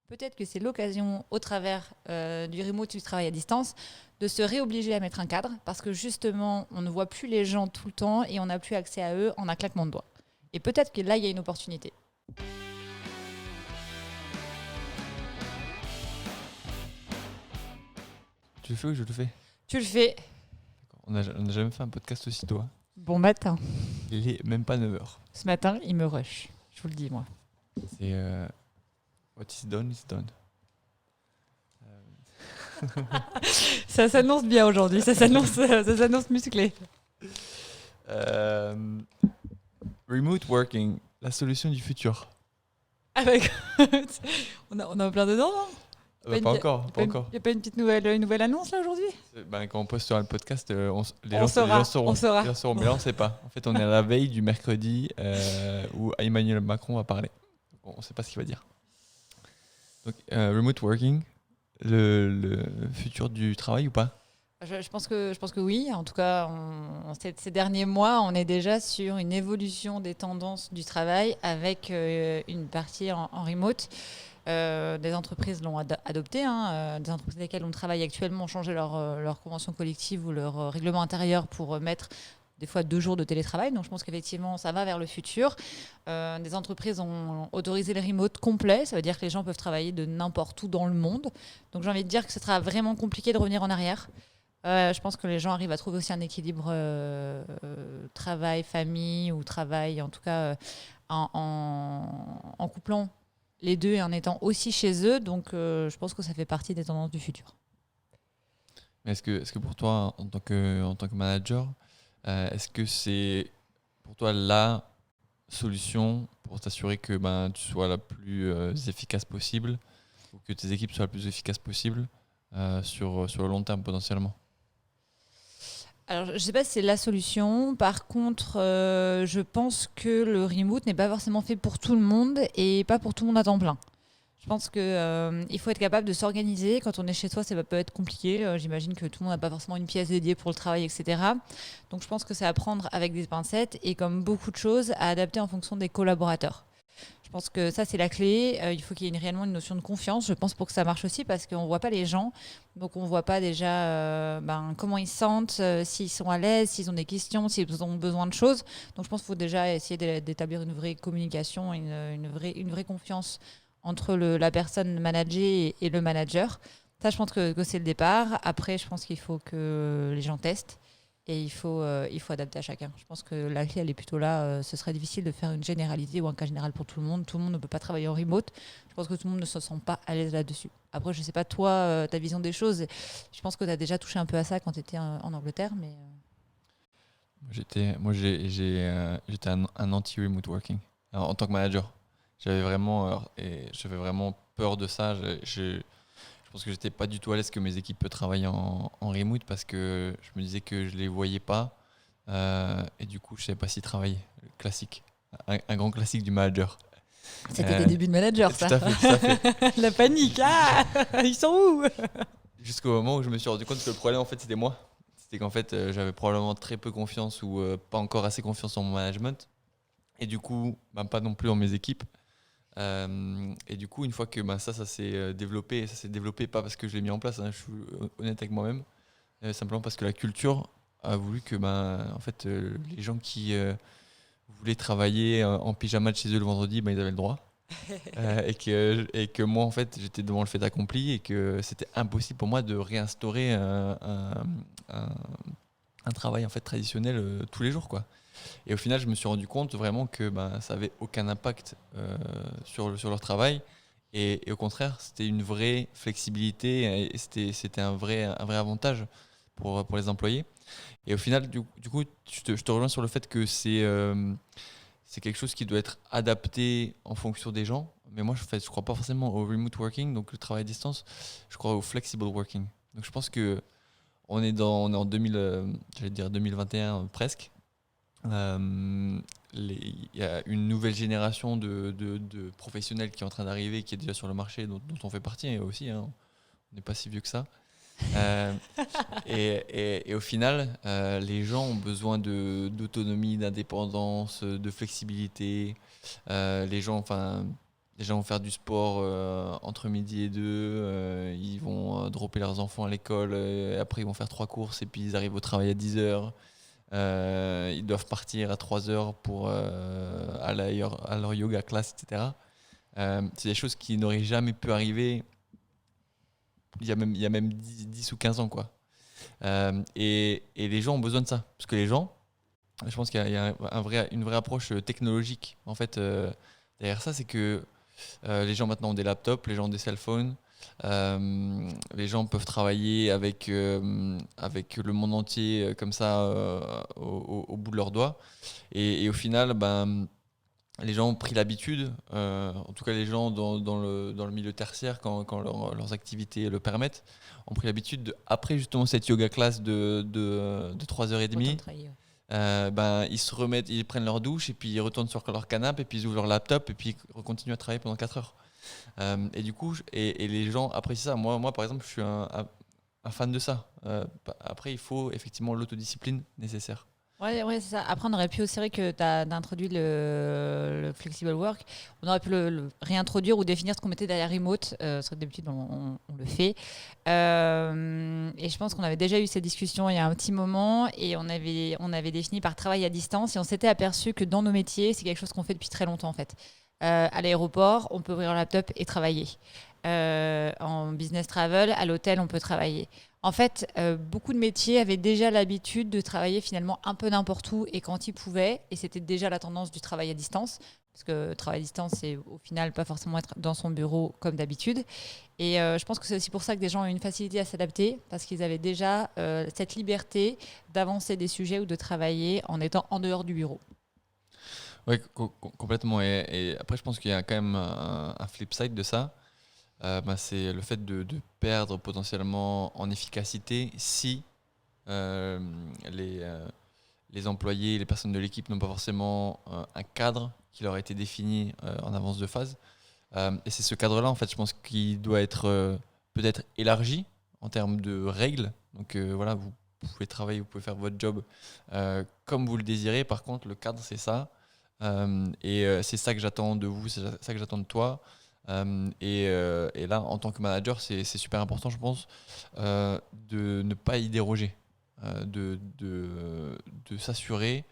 peut-être que c'est l'occasion, au travers du remote, du travail à distance, de se réobliger à mettre un cadre, parce que justement, on ne voit plus les gens tout le temps et on n'a plus accès à eux en un claquement de doigts. Et peut-être que là, il y a une opportunité. Tu le fais ou je le fais? Tu le fais. On n'a jamais fait un podcast aussi tôt. Hein. Bon matin. Il est même pas 9h. Ce matin, il me rush. Je vous le dis, moi. C'est what is done is done. Ça s'annonce bien aujourd'hui. Ça s'annonce musclé. Remote working, la solution du futur. Avec... on est en plein dedans, non? Pas encore. Il n'y a pas une petite nouvelle annonce là aujourd'hui? Quand on postera le podcast, les On gens sauront. saura. Les gens sauront, mais là on ne sait pas. En fait, on est à la veille du mercredi où Emmanuel Macron va parler. On ne sait pas ce qu'il va dire. Donc, remote working, le futur du travail ou pas? Je pense que oui. En tout cas, ces derniers mois, on est déjà sur une évolution des tendances du travail avec une partie en remote. Des entreprises l'ont adopté. Des entreprises avec lesquelles on travaille actuellement ont changé leur convention collective ou leur règlement intérieur pour mettre des fois 2 jours de télétravail. Donc je pense qu'effectivement, ça va vers le futur. Des entreprises ont autorisé le remote complet. Ça veut dire que les gens peuvent travailler de n'importe où dans le monde. Donc j'ai envie de dire que ce sera vraiment compliqué de revenir en arrière. Je pense que les gens arrivent à trouver aussi un équilibre travail, famille ou travail, en tout cas en couplant les deux et en étant aussi chez eux. Donc je pense que ça fait partie des tendances du futur. Mais est-ce que pour toi, en tant que manager, est-ce que c'est pour toi la solution pour t'assurer que tu sois la plus efficace possible ou que tes équipes soient la plus efficaces possible sur le long terme potentiellement? Alors, je ne sais pas si c'est la solution. Par contre, je pense que le remote n'est pas forcément fait pour tout le monde et pas pour tout le monde à temps plein. Je pense qu'il faut être capable de s'organiser. Quand on est chez soi, ça peut être compliqué. J'imagine que tout le monde n'a pas forcément une pièce dédiée pour le travail, etc. Donc, je pense que c'est à prendre avec des pincettes et, comme beaucoup de choses, à adapter en fonction des collaborateurs. Je pense que ça, c'est la clé. Il faut qu'il y ait réellement une notion de confiance, je pense, pour que ça marche aussi, parce qu'on ne voit pas les gens. Donc, on ne voit pas déjà comment ils se sentent, s'ils sont à l'aise, s'ils ont des questions, s'ils ont besoin de choses. Donc, je pense qu'il faut déjà essayer d'établir une vraie communication, une vraie confiance entre la personne managée et le manager. Ça, je pense que c'est le départ. Après, je pense qu'il faut que les gens testent. Et il faut adapter à chacun. Je pense que la clé, elle est plutôt là. Ce serait difficile de faire une généralité ou un cas général pour tout le monde. Tout le monde ne peut pas travailler en remote. Je pense que tout le monde ne se sent pas à l'aise là-dessus. Après, je ne sais pas, toi, ta vision des choses. Je pense que tu as déjà touché un peu à ça quand tu étais en Angleterre. Mais J'étais un anti-remote working en tant que manager. J'avais vraiment peur de ça. Je pense que j'étais pas du tout à l'aise que mes équipes peuvent travailler en remote parce que je me disais que je les voyais pas et du coup je savais pas s'y travailler. Classique, un grand classique du manager. C'était des débuts de manager, ça. Tout à fait. La panique, ils sont où? Jusqu'au moment où je me suis rendu compte que le problème en fait c'était moi. C'était qu'en fait j'avais probablement très peu confiance ou pas encore assez confiance en mon management et du coup pas non plus en mes équipes. Et du coup, une fois que ça s'est développé, ça s'est développé pas parce que je l'ai mis en place, je suis honnête avec moi-même, simplement parce que la culture a voulu que en fait, les gens qui voulaient travailler en pyjama de chez eux le vendredi, ils avaient le droit. Et que moi, en fait, j'étais devant le fait accompli et que c'était impossible pour moi de réinstaurer un travail en fait, traditionnel tous les jours, quoi. Et au final, je me suis rendu compte vraiment que ça n'avait aucun impact sur leur travail. Et au contraire, c'était une vraie flexibilité et c'était un vrai avantage pour les employés. Et au final, du coup, je te rejoins sur le fait que c'est quelque chose qui doit être adapté en fonction des gens. Mais moi, je ne crois pas forcément au remote working, donc le travail à distance. Je crois au flexible working. Donc je pense qu'on est en 2021 presque. Il y a une nouvelle génération de professionnels qui est en train d'arriver, qui est déjà sur le marché, dont on fait partie aussi. On n'est pas si vieux que ça. Et au final, les gens ont besoin d'autonomie, d'indépendance, de flexibilité. Les gens, Les gens vont faire du sport entre midi et 2, ils vont dropper leurs enfants à l'école, après ils vont faire 3 courses et puis ils arrivent au travail à 10 heures. Ils doivent partir à 3 heures pour à leur yoga class, etc. C'est des choses qui n'auraient jamais pu arriver il y a même 10 ou 15 ans, quoi. Et les gens ont besoin de ça. Parce que les gens, je pense qu'il y a une vraie approche technologique. En fait, derrière ça, c'est que les gens maintenant ont des laptops, les gens ont des cell phones. Les gens peuvent travailler avec le monde entier comme ça au bout de leurs doigts. Et au final, les gens ont pris l'habitude, en tout cas les gens dans le milieu tertiaire, quand leurs activités le permettent, ont pris l'habitude, après justement cette yoga class de 3h30, ils se remettent, ils prennent leur douche et puis ils retournent sur leur canapé et puis ils ouvrent leur laptop et puis ils continuent à travailler pendant 4 heures. Et du coup, et les gens apprécient ça. Moi par exemple, je suis un fan de ça. Après, il faut effectivement l'autodiscipline nécessaire. Ouais, c'est ça. Après, on aurait pu aussi, c'est vrai que tu as introduit le flexible work. On aurait pu le réintroduire ou définir ce qu'on mettait derrière remote. C'est vrai que d'habitude, on le fait. Et je pense qu'on avait déjà eu cette discussion il y a un petit moment et on avait défini par travail à distance et on s'était aperçu que dans nos métiers, c'est quelque chose qu'on fait depuis très longtemps en fait. À l'aéroport, on peut ouvrir un laptop et travailler. En business travel, à l'hôtel, on peut travailler. En fait, beaucoup de métiers avaient déjà l'habitude de travailler finalement un peu n'importe où et quand ils pouvaient. Et c'était déjà la tendance du travail à distance. Parce que travail à distance, c'est au final pas forcément être dans son bureau comme d'habitude. Et je pense que c'est aussi pour ça que des gens ont une facilité à s'adapter. Parce qu'ils avaient déjà cette liberté d'avancer des sujets ou de travailler en étant en dehors du bureau. Oui, complètement. Et après, je pense qu'il y a quand même un flip side de ça. C'est le fait de perdre potentiellement en efficacité si euh, les employés, les personnes de l'équipe n'ont pas forcément un cadre qui leur a été défini en avance de phase. Et c'est ce cadre-là, en fait, je pense qu'il doit être peut-être élargi en termes de règles. Donc voilà, vous pouvez travailler, vous pouvez faire votre job comme vous le désirez. Par contre, le cadre, c'est ça. C'est ça que j'attends de vous, c'est ça que j'attends de toi. Et là, en tant que manager, c'est super important, je pense, de ne pas y déroger, de s'assurer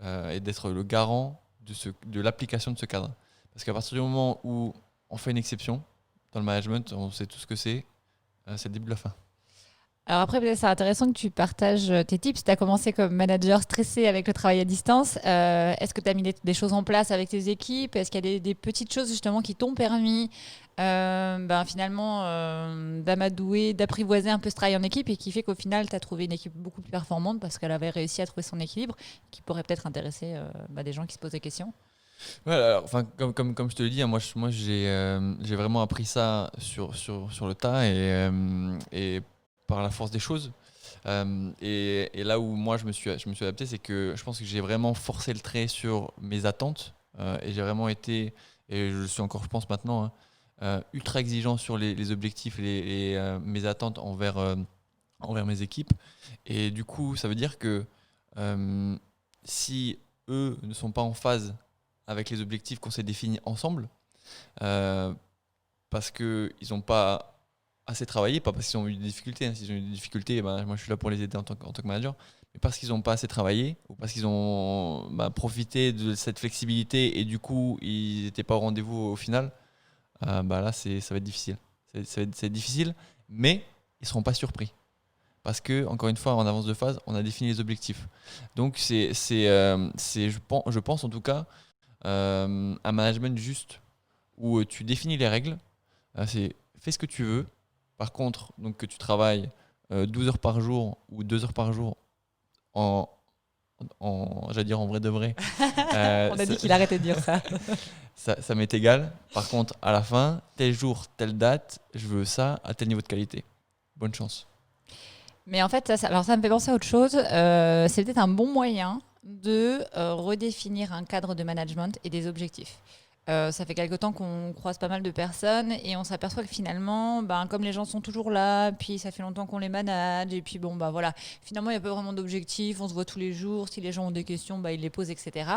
et d'être le garant de l'application de ce cadre. Parce qu'à partir du moment où on fait une exception dans le management, on sait tout ce que c'est le début de la fin. Alors après, peut-être c'est intéressant que tu partages tes tips. Tu as commencé comme manager stressé avec le travail à distance. Est-ce que tu as mis des choses en place avec tes équipes? Est-ce qu'il y a des petites choses justement qui t'ont permis finalement d'amadouer, d'apprivoiser un peu ce travail en équipe et qui fait qu'au final, tu as trouvé une équipe beaucoup plus performante parce qu'elle avait réussi à trouver son équilibre qui pourrait peut-être intéresser des gens qui se posent des questions? Ouais, alors, enfin, comme je te l'ai dit, hein, moi j'ai vraiment appris ça sur le tas et par la force des choses. Et là où moi je me suis adapté, c'est que je pense que j'ai vraiment forcé le trait sur mes attentes et j'ai vraiment été, et je le suis encore, je pense maintenant, hein, ultra exigeant sur les objectifs et mes attentes envers mes équipes. Et du coup, ça veut dire que euh, si eux ne sont pas en phase avec les objectifs qu'on s'est définis ensemble, euh, parce qu'ils n'ont pas assez travaillé, pas parce qu'ils ont eu des difficultés. Hein. S'ils ont eu des difficultés, moi je suis là pour les aider en tant que manager, mais parce qu'ils n'ont pas assez travaillé ou parce qu'ils ont profité de cette flexibilité et du coup ils n'étaient pas au rendez-vous au final, là ça va être difficile. Ça va être difficile, mais ils ne seront pas surpris. Parce que, encore une fois, en avance de phase, on a défini les objectifs. Donc, je pense en tout cas, un management juste où tu définis les règles. C'est fais ce que tu veux. Par contre, donc que tu travailles 12 heures par jour ou 2 heures par jour en, j'allais dire en vrai de vrai. On a dit qu'il arrêtait de dire ça. Ça m'est égal. Par contre, à la fin, tel jour, telle date, je veux ça à tel niveau de qualité. Bonne chance. Mais en fait, alors ça me fait penser à autre chose. C'est peut-être un bon moyen de redéfinir un cadre de management et des objectifs. Ça fait quelque temps qu'on croise pas mal de personnes et on s'aperçoit que finalement, comme les gens sont toujours là, puis ça fait longtemps qu'on les manage, et puis bon, voilà, finalement, il n'y a pas vraiment d'objectif, on se voit tous les jours, si les gens ont des questions, ils les posent, etc.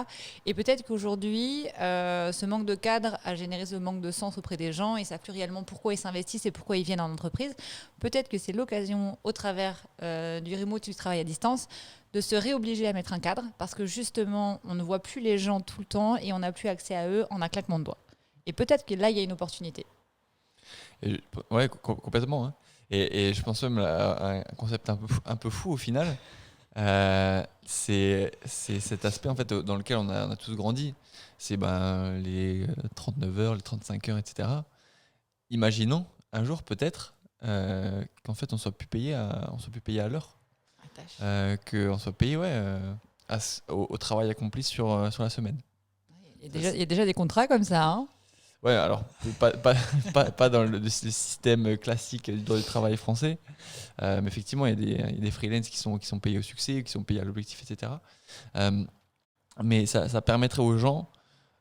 Et peut-être qu'aujourd'hui, ce manque de cadre a généré ce manque de sens auprès des gens, ils ne savent plus réellement pourquoi ils s'investissent et pourquoi ils viennent en entreprise. Peut-être que c'est l'occasion, au travers du remote, du travail à distance, de se réobliger à mettre un cadre parce que justement, on ne voit plus les gens tout le temps et on n'a plus accès à eux en un claquement de doigts. Et peut-être que là, il y a une opportunité. Ouais, complètement. Hein. Et je pense même à un concept un peu fou au final. C'est cet aspect en fait dans lequel on a tous grandi. C'est les 39 heures, les 35 heures, etc. Imaginons un jour peut-être qu'en fait on soit plus payé à l'heure. Qu'on soit payé au travail accompli sur la semaine. Il y a déjà des contrats comme ça. Hein. Ouais, alors pas dans le système classique du droit du travail français, mais effectivement il y a des freelances qui sont payés au succès, qui sont payés à l'objectif, etc. Mais ça permettrait aux gens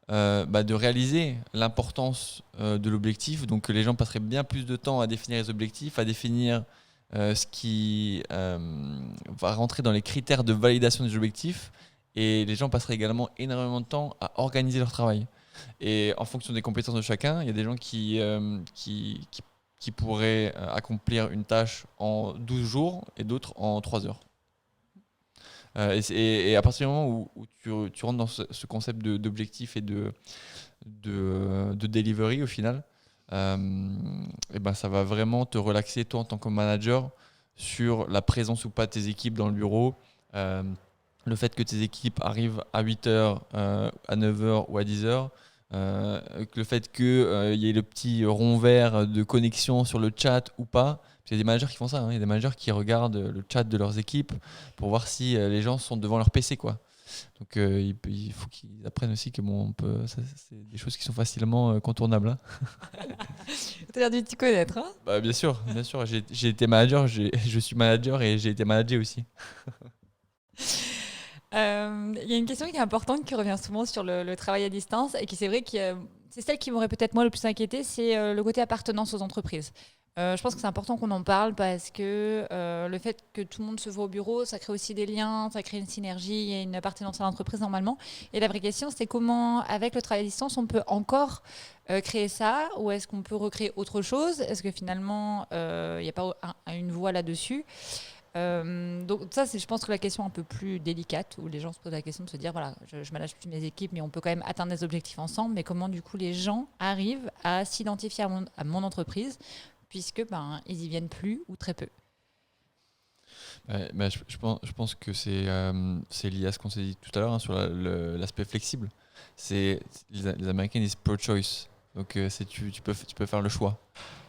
de réaliser l'importance de l'objectif, donc que les gens passeraient bien plus de temps à définir les objectifs, à définir ce qui va rentrer dans les critères de validation des objectifs, et les gens passeraient également énormément de temps à organiser leur travail. Et en fonction des compétences de chacun, il y a des gens qui pourraient accomplir une tâche en 12 jours et d'autres en 3 heures. Et à partir du moment où tu rentres dans ce concept d'objectif et de delivery au final, ça va vraiment te relaxer toi en tant que manager sur la présence ou pas de tes équipes dans le bureau. Le fait que tes équipes arrivent à 8h, à 9h ou à 10h, le fait qu'il y ait le petit rond vert de connexion sur le chat ou pas. Il y a des managers qui font ça, hein. Il y a des managers qui regardent le chat de leurs équipes pour voir si les gens sont devant leur PC, quoi. Donc il faut qu'ils apprennent aussi que c'est des choses qui sont facilement contournables. Hein. Tu as l'air de t'y connaître. Hein. Bien sûr. J'ai été manager, je suis manager et j'ai été managé aussi. Il y a une question qui est importante qui revient souvent sur le travail à distance et qui c'est vrai que c'est celle qui m'aurait peut-être moi le plus inquiété, c'est le côté appartenance aux entreprises. Je pense que c'est important qu'on en parle parce que le fait que tout le monde se voit au bureau, ça crée aussi des liens, ça crée une synergie et une appartenance à l'entreprise normalement. Et la vraie question, c'est comment, avec le travail à distance, on peut encore créer ça ou est-ce qu'on peut recréer autre chose? Est-ce que finalement, il n'y a pas une voie là-dessus? Donc ça, c'est je pense que la question un peu plus délicate où les gens se posent la question de se dire voilà, je manage plus mes équipes mais on peut quand même atteindre des objectifs ensemble, mais comment du coup les gens arrivent à s'identifier à mon entreprise puisque ils y viennent plus ou très peu. Je pense que c'est lié à ce qu'on s'est dit tout à l'heure sur l'aspect flexible. Les Américains disent pro-choice, donc tu peux faire le choix.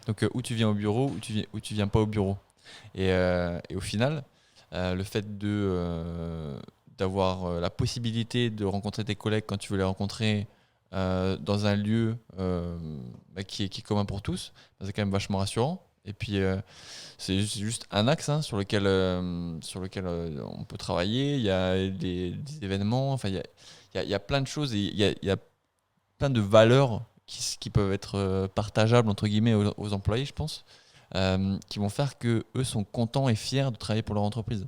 Donc où tu viens au bureau ou tu viens pas au bureau. Et au final, le fait d'avoir la possibilité de rencontrer tes collègues quand tu veux les rencontrer dans un lieu qui est commun pour tous, c'est quand même vachement rassurant. Et puis c'est juste un axe sur lequel on peut travailler. Il y a des événements, enfin il y a plein de choses et il y a plein de valeurs qui peuvent être partageables entre guillemets aux employés, je pense. Qui vont faire que eux sont contents et fiers de travailler pour leur entreprise.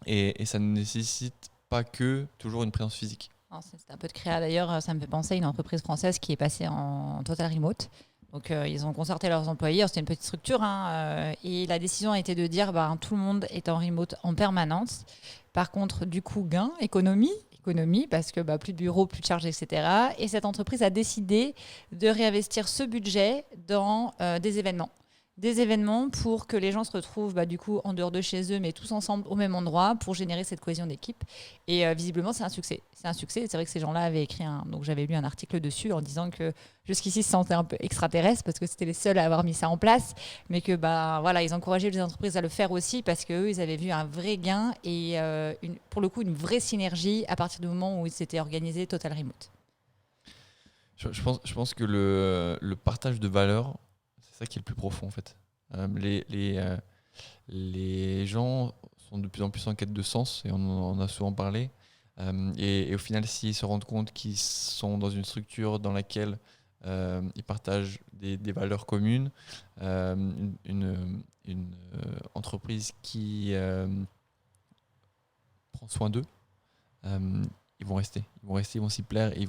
Et ça ne nécessite pas que toujours une présence physique. C'est un peu de créa d'ailleurs, ça me fait penser à une entreprise française qui est passée en total remote. Donc ils ont concerté leurs employés, c'était une petite structure, et la décision a été de dire tout le monde est en remote en permanence. Par contre, du coup, gain, économie parce que plus de bureaux, plus de charges, etc. Et cette entreprise a décidé de réinvestir ce budget dans des événements. Des événements pour que les gens se retrouvent du coup en dehors de chez eux, mais tous ensemble au même endroit pour générer cette cohésion d'équipe. Et visiblement, c'est un succès. C'est un succès. C'est vrai que ces gens-là avaient écrit donc j'avais lu un article dessus en disant que jusqu'ici, ils se sentaient un peu extraterrestres parce que c'était les seuls à avoir mis ça en place, mais que ils encourageaient les entreprises à le faire aussi parce qu'eux, ils avaient vu un vrai gain et pour le coup, une vraie synergie à partir du moment où ils s'étaient organisés total remote. Je pense que le partage de valeurs, c'est ça qui est le plus profond en fait. Les gens sont de plus en plus en quête de sens et on en a souvent parlé. Et au final, s'ils se rendent compte qu'ils sont dans une structure dans laquelle ils partagent des valeurs communes, une entreprise qui prend soin d'eux, ils vont rester. Ils vont rester, ils vont s'y plaire et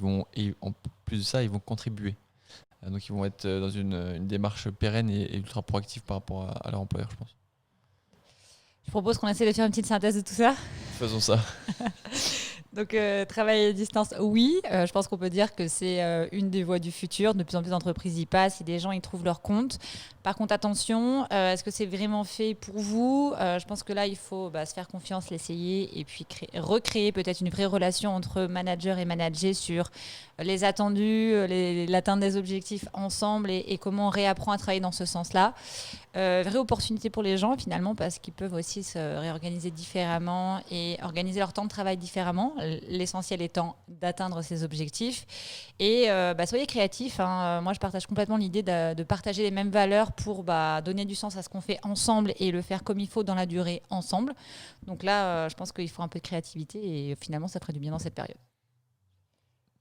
en plus de ça, ils vont contribuer. Donc ils vont être dans une démarche pérenne et ultra proactive par rapport à leur employeur, je pense. Je propose qu'on essaie de faire une petite synthèse de tout ça. Faisons ça. Donc, travail à distance, oui. Je pense qu'on peut dire que c'est une des voies du futur. De plus en plus d'entreprises y passent et des gens y trouvent leur compte. Par contre, attention, est-ce que c'est vraiment fait pour vous ? Je pense que là, il faut se faire confiance, l'essayer et puis recréer peut-être une vraie relation entre manager et manager sur les attendus, l'atteinte des objectifs ensemble et comment on réapprend à travailler dans ce sens-là. Vraie opportunité pour les gens finalement parce qu'ils peuvent aussi se réorganiser différemment et organiser leur temps de travail différemment, l'essentiel étant d'atteindre ces objectifs et soyez créatifs, hein. Moi je partage complètement l'idée de partager les mêmes valeurs pour donner du sens à ce qu'on fait ensemble et le faire comme il faut dans la durée ensemble. Donc là je pense qu'il faut un peu de créativité et finalement ça ferait du bien dans cette période.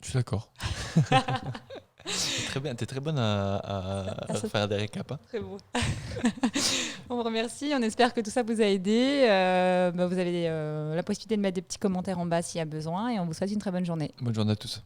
Je suis d'accord. Très bien, t'es très bonne à faire des récaps. Hein. Très beau. On vous remercie. On espère que tout ça vous a aidé. Vous avez la possibilité de mettre des petits commentaires en bas s'il y a besoin. Et on vous souhaite une très bonne journée. Bonne journée à tous.